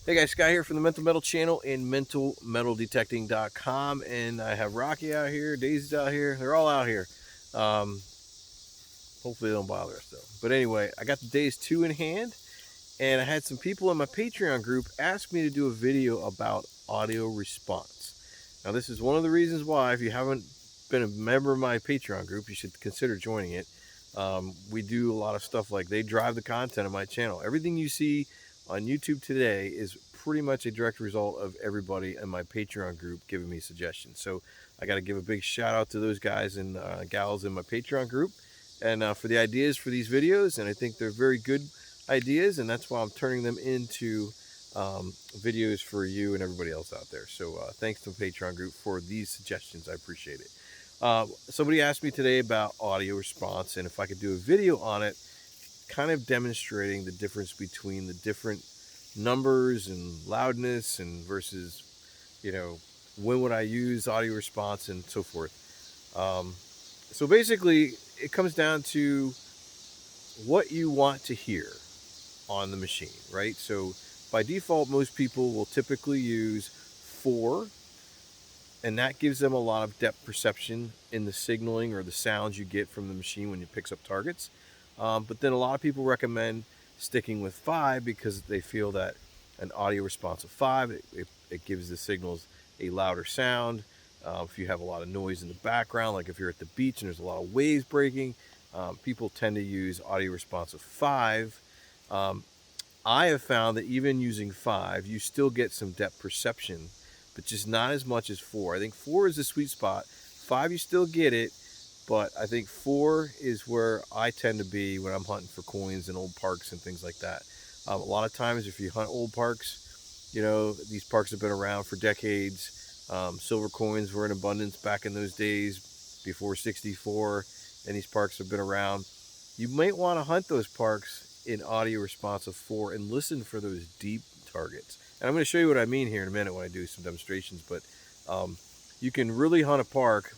Hey guys, Sky here from the Mental Metal channel and mentalmetaldetecting.com, and I have Rocky out here, Daisy's out here, they're all out here. Hopefully they don't bother us though. But anyway, I got the Days 2 in hand, and I had some people in my Patreon group ask me to do a video about audio response. Now this is one of the reasons why, if you haven't been a member of my Patreon group, you should consider joining it. We do a lot of stuff, like they drive the content of my channel. Everything you see on YouTube today is pretty much a direct result of everybody in my Patreon group giving me suggestions. So I got to give a big shout out to those guys and gals in my Patreon group, and for the ideas for these videos. And I think they're very good ideas, and that's why I'm turning them into videos for you and everybody else out there. So thanks to the Patreon group for these suggestions. I appreciate it. Somebody asked me today about audio response, and if I could do a video on it, kind of demonstrating the difference between the different numbers and loudness and versus, you know, when would I use audio response and so forth. So basically it comes down to what you want to hear on the machine, right? So by default, most people will typically use 4, and that gives them a lot of depth perception in the signaling or the sounds you get from the machine when it picks up targets. But then a lot of people recommend sticking with 5 because they feel that an audio response of 5, it gives the signals a louder sound. If you have a lot of noise in the background, like if you're at the beach and there's a lot of waves breaking, people tend to use audio response of 5. I have found that even using 5, you still get some depth perception, but just not as much as 4. I think 4 is the sweet spot. 5, you still get it, but I think 4 is where I tend to be when I'm hunting for coins in old parks and things like that. A lot of times if you hunt old parks, you know, these parks have been around for decades. Silver coins were in abundance back in those days before 64, and these parks have been around. You might want to hunt those parks in audio response of 4 and listen for those deep targets. And I'm going to show you what I mean here in a minute when I do some demonstrations, but you can really hunt a park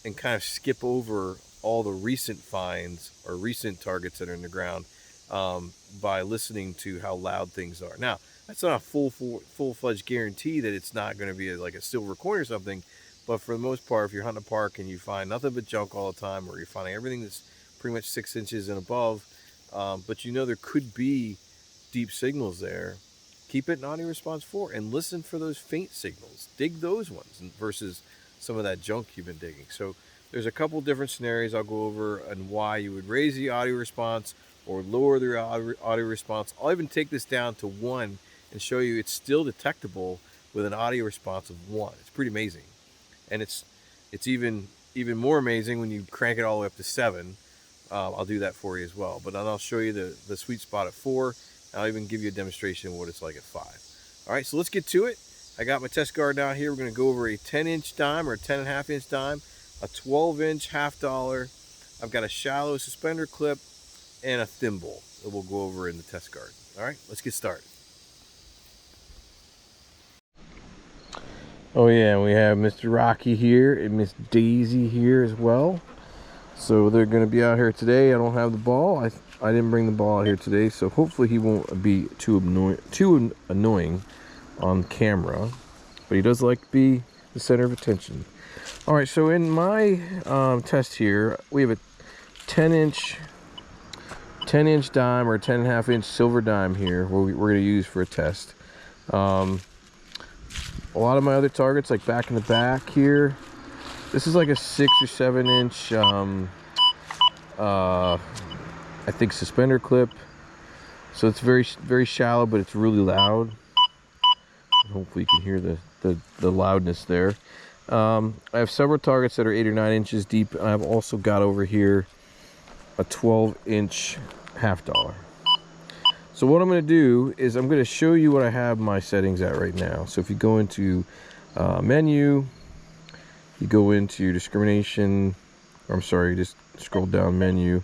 and kind of skip over all the recent finds or recent targets that are in the ground by listening to how loud things are. Now, that's not a full-fledged guarantee that it's not going to be like a silver coin or something, but for the most part, if you're hunting a park and you find nothing but junk all the time, or you're finding everything that's pretty much 6 inches and above, but you know there could be deep signals there, keep it in audio response 4 and listen for those faint signals. Dig those ones versus some of that junk you've been digging. So there's a couple different scenarios I'll go over and why you would raise the audio response or lower the audio response. I'll even take this down to 1 and show you it's still detectable with an audio response of 1. It's pretty amazing. And it's even more amazing when you crank it all the way up to 7. I'll do that for you as well. But then I'll show you the sweet spot at 4. And I'll even give you a demonstration of what it's like at 5. All right, so let's get to it. I got my test guard down here. We're going to go over a 10-inch dime or a 10.5-inch dime, a 12-inch half dollar. I've got a shallow suspender clip and a thimble that we'll go over in the test guard. All right, let's get started. Oh yeah, we have Mr. Rocky here and Miss Daisy here as well. So they're going to be out here today. I don't have the ball. I didn't bring the ball out here today, so hopefully he won't be too annoying on camera, but he does like to be the center of attention. All right, so in my test here, we have a 10-inch dime or a 10.5-inch silver dime here we're going to use for a test. A lot of my other targets, like back in the back here, this is like a 6 or 7-inch I think suspender clip, so it's very shallow, but it's really loud. Hopefully you can hear the loudness there. I have several targets that are 8 or 9 inches deep, and I've also got over here a 12-inch half dollar. So what I'm going to do is I'm going to show you what I have my settings at right now. So if you go into menu, you go into discrimination, or I'm sorry, just scroll down menu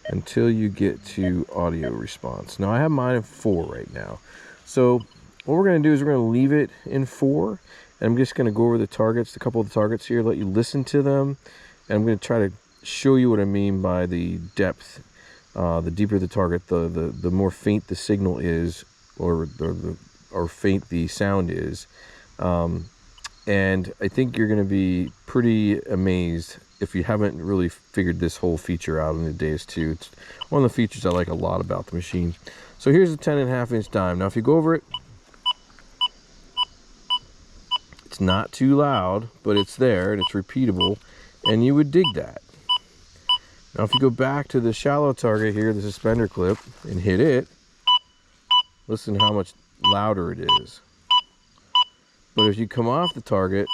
until you get to audio response. Now I have mine at 4 right now. So what we're going to do is we're going to leave it in 4, and I'm just going to go over the targets, a couple of the targets here, let you listen to them, and I'm going to try to show you what I mean by the depth. The deeper the target, the more faint the signal is, or or faint the sound is. And I think you're going to be pretty amazed if you haven't really figured this whole feature out in the Deus 2. It's one of the features I like a lot about the machine. So here's a 10.5-inch dime. Now if you go over it, it's not too loud, but it's there and it's repeatable, and you would dig that. Now if you go back to the shallow target here, the suspender clip, and hit it, listen how much louder it is. But if you come off the target,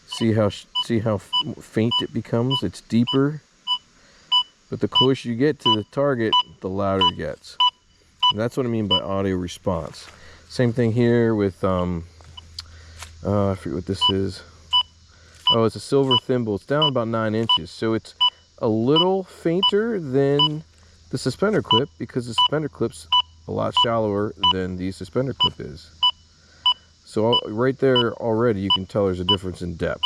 see how faint it becomes? It's deeper. But the closer you get to the target, the louder it gets. And that's what I mean by audio response. Same thing here with, I forget what this is. Oh, it's a silver thimble. It's down about 9 inches. So it's a little fainter than the suspender clip, because the suspender clip's a lot shallower than the suspender clip is. So right there already you can tell there's a difference in depth.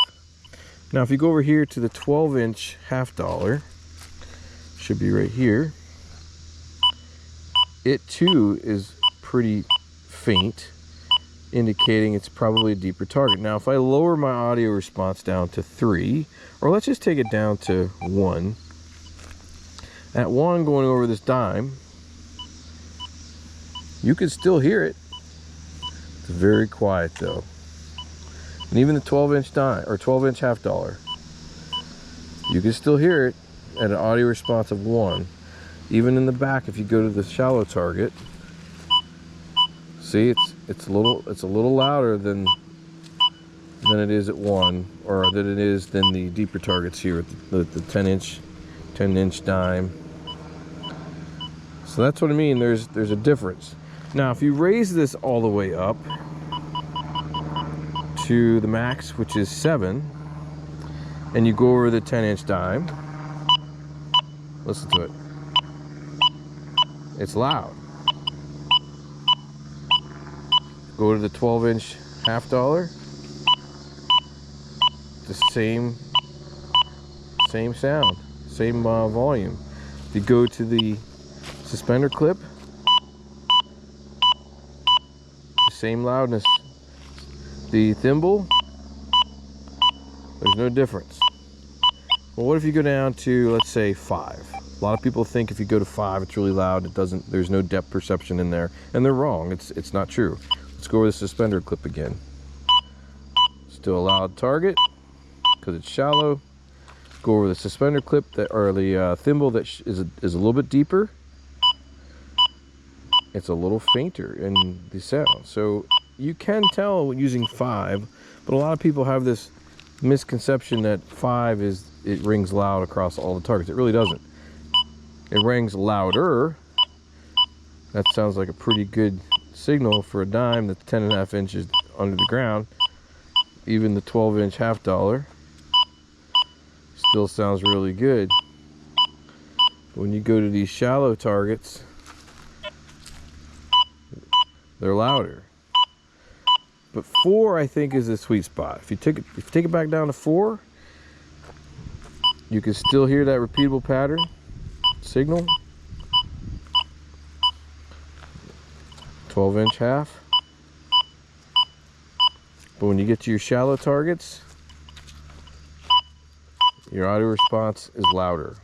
Now if you go over here to the 12-inch half dollar, should be right here, it too is pretty faint, indicating it's probably a deeper target. Now if I lower my audio response down to 3, or let's just take it down to 1, at 1 going over this dime, you can still hear it. It's very quiet though. And even the 12-inch dime or 12-inch half dollar, you can still hear it at an audio response of 1. Even in the back, if you go to the shallow target, see it's a little louder than it is at 1, or than it is than the deeper targets here at the 10-inch dime. So that's what I mean. There's a difference. Now if you raise this all the way up to the max, which is 7, and you go over the 10-inch dime, listen to it. It's loud. Go to the 12-inch half dollar, the same sound, same volume. If you go to the suspender clip, same loudness. The thimble, there's no difference. Well, what if you go down to, let's say, 5? A lot of people think if you go to 5, it's really loud. There's no depth perception in there, and they're wrong. It's not true. Let's go over the suspender clip again. Still a loud target because it's shallow. Go over the suspender clip or the thimble that is a little bit deeper. It's a little fainter in the sound. So you can tell using 5, but a lot of people have this misconception that 5 it rings loud across all the targets. It really doesn't. It rings louder. That sounds like a pretty good signal for a dime that's 10.5 inches under the ground. Even the 12-inch half dollar still sounds really good. When you go to these shallow targets, they're louder. But 4, I think, is the sweet spot. If you take it back down to 4, you can still hear that repeatable pattern signal. 12-inch half. But when you get to your shallow targets, your audio response is louder.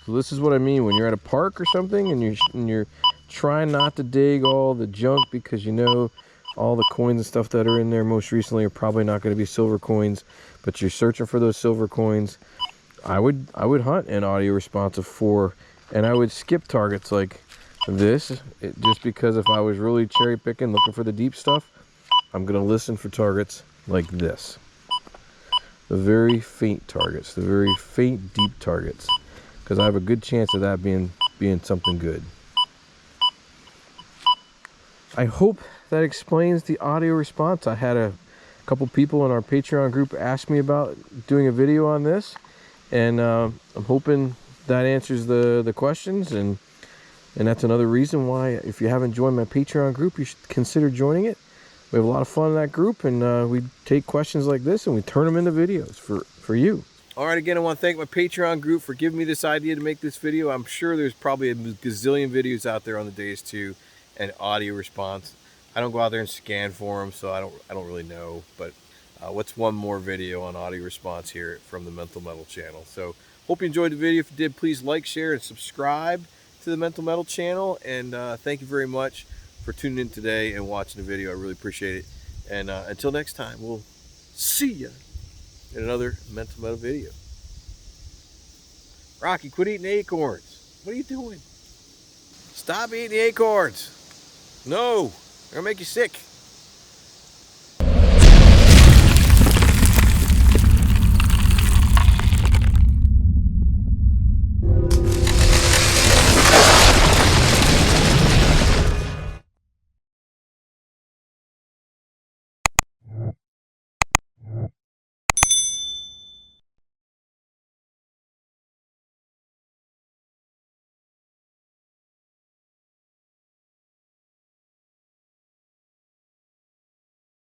So this is what I mean when you're at a park or something and you're trying not to dig all the junk, because you know all the coins and stuff that are in there most recently are probably not going to be silver coins, but you're searching for those silver coins. I would hunt an audio response of 4, and I would skip targets like this, just because if I was really cherry picking, looking for the deep stuff, I'm going to listen for targets like this. The very faint targets, the very faint deep targets, because I have a good chance of that being something good. I hope that explains the audio response. I had a couple people in our Patreon group ask me about doing a video on this, and I'm hoping that answers the questions, and that's another reason why, if you haven't joined my Patreon group, you should consider joining it. We have a lot of fun in that group, and we take questions like this and we turn them into videos for you. All right, again, I want to thank my Patreon group for giving me this idea to make this video. I'm sure there's probably a gazillion videos out there on the Deus 2 and audio response. I don't go out there and scan for them, so I don't really know. But what's one more video on audio response here from the Mental Metal channel? So hope you enjoyed the video. If you did, please like, share, and subscribe to the Mental Metal channel. And thank you very much for tuning in today and watching the video. I really appreciate it. And until next time, we'll see ya in another Mental Metal video. Rocky, quit eating acorns. What are you doing? Stop eating the acorns. No, they're gonna make you sick.